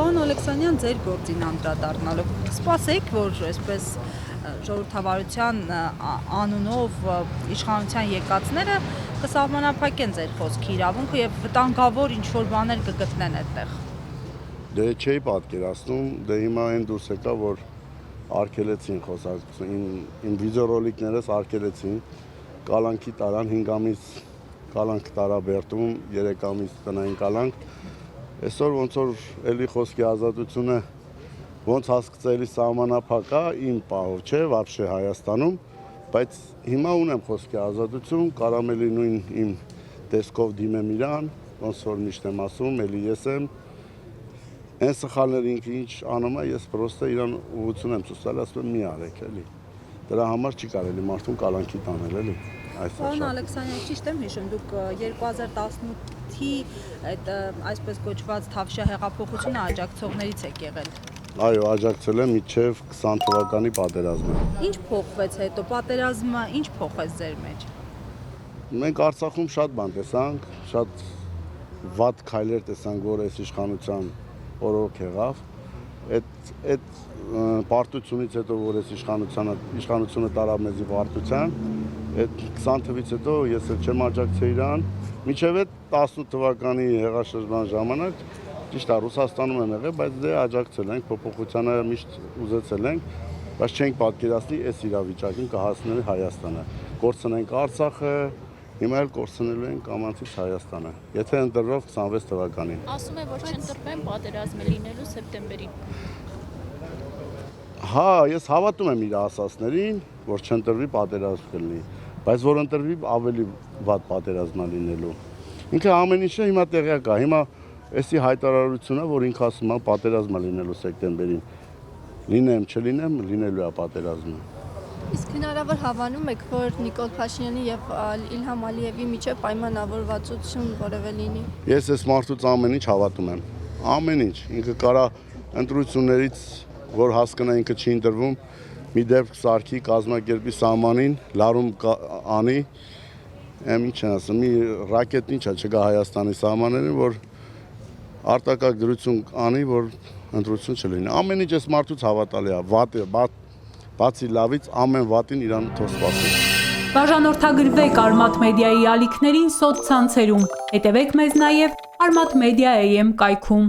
Պարոն Ալեքսանյան, ձեր գործին անդրադառնալով, սպասեք, որ այսպես ժողովրդավարության անունով իշխանության եկածները կսահմանափակեն ձեր խոսքի իրավունքը եւ վտանգավոր ինչ-որ բաներ կգտնեն այդտեղ։ Դե չէի պատկերացնում, դե հիմա այն դուրս եկա, որ արգելեցին խոսակցություն, իմ վիդեոռոլիկներս արգելեցին, կալանքի տարան 5 ամիս կալանք տարա Բերդում, 3 ամիս տնային կալանք, այսօր ոնց որ էլի խոսքի ազատությունը ոնց հասկացելի սահմանափակա իմ պահով չէ, вообще Հայաստանում, բայց հիմա ունեմ խոսքի ազատություն, կարամ էլի նույն իմ տեսքով դիմեմ իրան, ոնց որ միշտ եմ ասում, էլի ես եմ, այն սխալները ինքը ինչ անում է, ես պրոստը իրան ուղղություն եմ ցույց տալիս, ասում եմ մի արեք էլի, դրա համար չի կարելի մարդուն կալանքի տանել էլի։ Պարոն Ալեքսանյան, ճիշտ եմ հիշում, դուք 2018-ի այդ այսպես կոչված Թավշյա հեղափոխությունը աջակցողներից եք եղել։ Այո, աջակցել եմ մինչև 20 թվականի պատերազմը։ Ինչ փոխվեց հետո, պատերազմը ինչ փոխեց ձեր մեջ։ Մենք Արցախում շատ բան տեսանք, շատ վատ քայլեր տեսանք, որ այս իշխանության օրոք եղավ։ Այդ պարտությունից հետո, որ այս իշխանությունը տարավ մեզի պարտության, այդ 20 թվից հետո ես էլ չեմ աջակցել իրան, մինչև այդ 18 թվականի հեղաշրջման ժամանակ, ճիշտ է, Ռուսաստանում եմ եղել, բայց դե աջակցել ենք, փոփոխությանը միշտ ուզեցել ենք, բայց չենք պատկերացնի այս իրավիճակին կհասնի Հայաստանը։ Կորցնենք Արցախը, հիմա էլ կորցնելու ենք կամացից Հայաստանը, եթե ընտրվող 26 թվականին։ Ասում է, որ չընտրվեն պատերազմը լինելու սեպտեմբերին։ Հա, ես հավատում եմ իր ասածներին, որ չընտրվի պատերազմ կլինի, բայց որ ընտրվի ավելի վատ պատերազմա լինելու։ Ինքը ամեն ինչը հիմա տեղյակ է, հիմա էսի հայտարարությունը, որ ինքը ասում է պատերազմա լինելու սեպտեմբերին, լինեմ, չլինեմ, լինելու է պատերազմը։ Իսկ հնարավոր հավանում եք, որ Նիկոլ Փաշինյանի եւ Իլհամ Ալիևի միջև պայմանավորվածություն որևէ լինի։ Ես այս մարդուց ամեն ինչ հավատում եմ։ Ամեն ինչ, ինքը կարա ընտրություններից, որ հասկանա ինքը չի ընտրվում, մի դեպք սարքի կազմակերպի սահմանին, լարում անի, ինչ են ասում, մի ռակետ ինչա չկա Հայաստանի սահմաններին, որ արտակարգ դրություն անի, որ ընտրություն չլինի։ Ամեն ինչ այս մարդուց հավատալի է, բացի լավից ամեն վատին իրան թող սպասի։ Բաժանորդագրվեք Արմաթ մեդիայի ալիքներին սոցցանցերում, հետևեք մեզ նաև Armat Media AM կայքում։